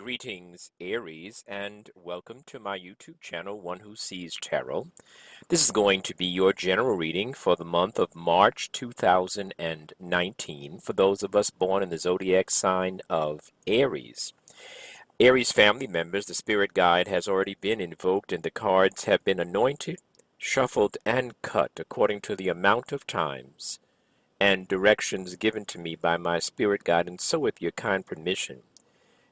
Greetings, Aries, and welcome to my YouTube channel, One Who Sees Tarot. This is going to be your general reading for the month of March 2019 for those of us born in the zodiac sign of Aries. Aries family members, the spirit guide has already been invoked and the cards have been anointed, shuffled, and cut according to the amount of times and directions given to me by my spirit guide, and so with your kind permission.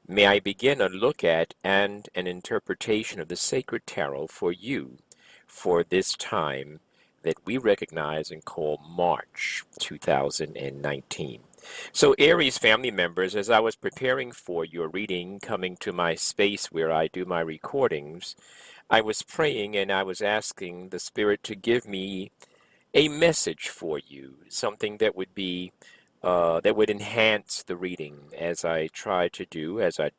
May I begin a look at and an interpretation of the sacred tarot for you for this time that we recognize and call March 2019. So, Aries family members, as I was preparing for your reading, coming to my space where I do my recordings, I was praying and I was asking the Spirit to give me a message for you, something that would be that would enhance the reading as I try to do, as I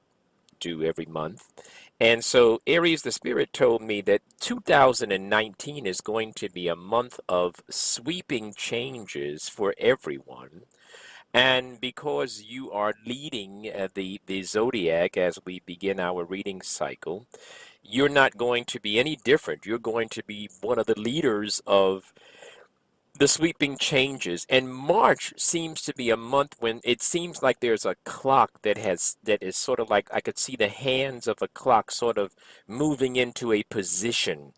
do every month. And so, Aries, the Spirit told me that 2019 is going to be a month of sweeping changes for everyone. And because you are leading the zodiac as we begin our reading cycle, you're not going to be any different. You're going to be one of the leaders of the sweeping changes. And March seems to be a month when it seems like there's a clock that is sort of like I could see the hands of a clock sort of moving into a position,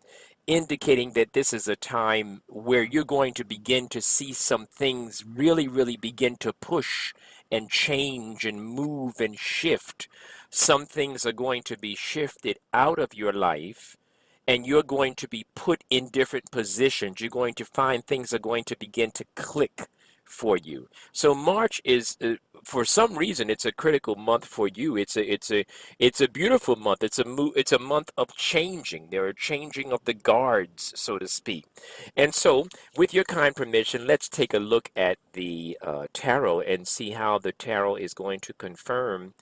indicating that this is a time where you're going to begin to see some things really begin to push and change and move and shift. Some things are going to be shifted out of your life, and you're going to be put in different positions. You're going to find things are going to begin to click for you. So March is, for some reason, it's a critical month for you. It's a beautiful month. It's a month of changing. There are changing of the guards, so to speak. And so, with your kind permission, let's take a look at the tarot and see how the tarot is going to confirm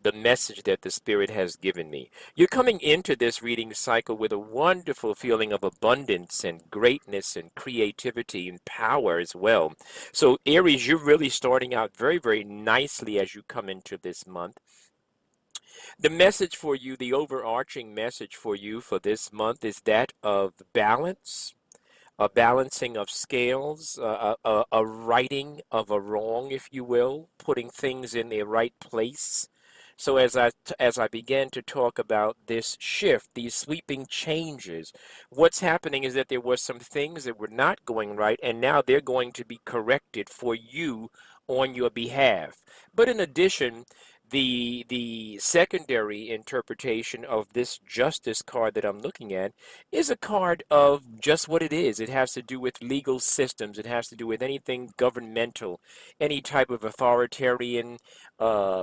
the message that the Spirit has given me. You're coming into this reading cycle with a wonderful feeling of abundance and greatness and creativity and power as well. So, Aries, you're really starting out very nicely as you come into this month. The message for you, the overarching message for you for this month is that of balance. A balancing of scales, a righting of a wrong, if you will, putting things in their right place. So as I began to talk about this shift, these sweeping changes, what's happening is that there were some things that were not going right, and now they're going to be corrected for you on your behalf. But in addition, the secondary interpretation of this justice card that I'm looking at is a card of just what it is. It has to do with legal systems. It has to do with anything governmental, any type of authoritarian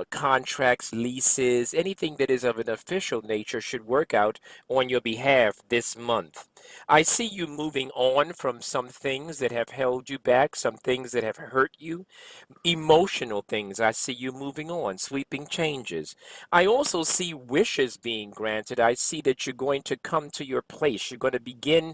contracts, leases, anything that is of an official nature should work out on your behalf this month. I see you moving on from some things that have held you back, some things that have hurt you, emotional things. I see you moving on, sweeping changes. I also see wishes being granted. I see that you're going to come to your place. You're going to begin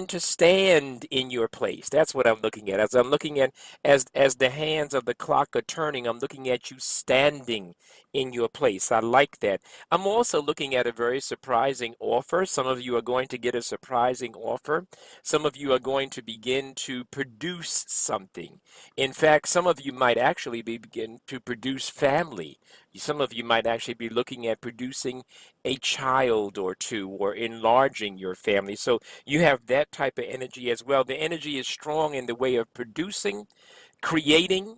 to stand in your place. That's what I'm looking at. As I'm looking at as the hands of the clock are turning, I'm looking at you standing in your place. I like that. I'm also looking at a very surprising offer. Some of you are going to get a surprising offer. Some of you are going to begin to produce something. In fact, some of you might actually begin to produce family. Some of you might actually be looking at producing a child or two or enlarging your family. So you have that type of energy as well. The energy is strong in the way of producing, creating,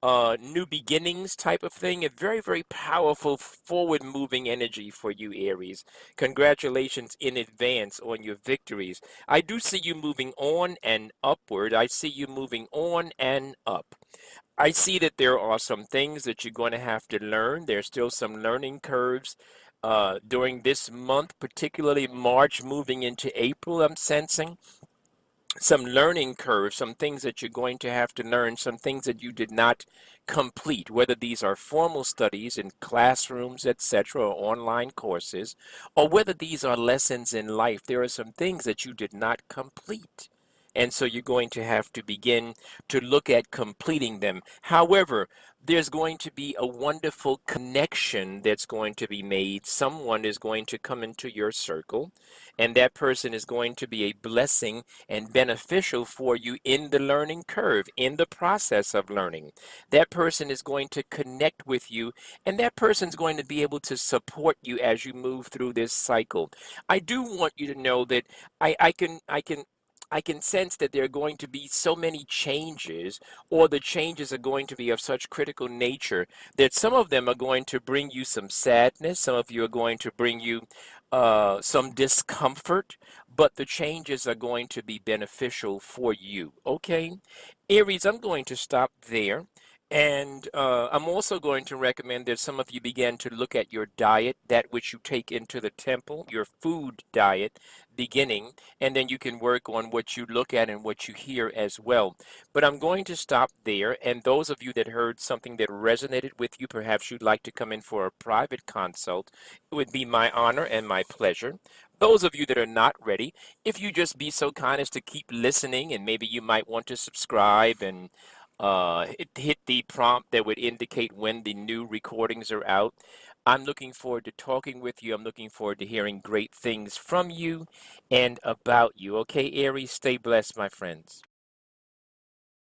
new beginnings type of thing. A very powerful, forward moving energy for you, Aries. Congratulations in advance on your victories. I do see you moving on and upward. I see you moving on and up. I see that there are some things that you're going to have to learn. There's still some learning curves during this month, particularly March moving into April, I'm sensing some learning curves, some things that you're going to have to learn, some things that you did not complete, whether these are formal studies in classrooms, etc., or online courses, or whether these are lessons in life. There are some things that you did not complete. And so you're going to have to begin to look at completing them. However, there's going to be a wonderful connection that's going to be made. Someone is going to come into your circle, and that person is going to be a blessing and beneficial for you in the learning curve, in the process of learning. That person is going to connect with you, and that person's going to be able to support you as you move through this cycle. I do want you to know that I can sense that there are going to be so many changes, or the changes are going to be of such critical nature that some of them are going to bring you some sadness, some of you are going to bring you some discomfort, but the changes are going to be beneficial for you. Okay, Aries, I'm going to stop there. And I'm also going to recommend that some of you begin to look at your diet, that which you take into the temple, your food diet, beginning, and then you can work on what you look at and what you hear as well. But I'm going to stop there, and those of you that heard something that resonated with you, perhaps you'd like to come in for a private consult, it would be my honor and my pleasure. Those of you that are not ready, if you just be so kind as to keep listening, and maybe you might want to subscribe and hit the prompt that would indicate when the new recordings are out. I'm looking forward to talking with you. I'm looking forward to hearing great things from you and about you. Okay, Aries, stay blessed, my friends.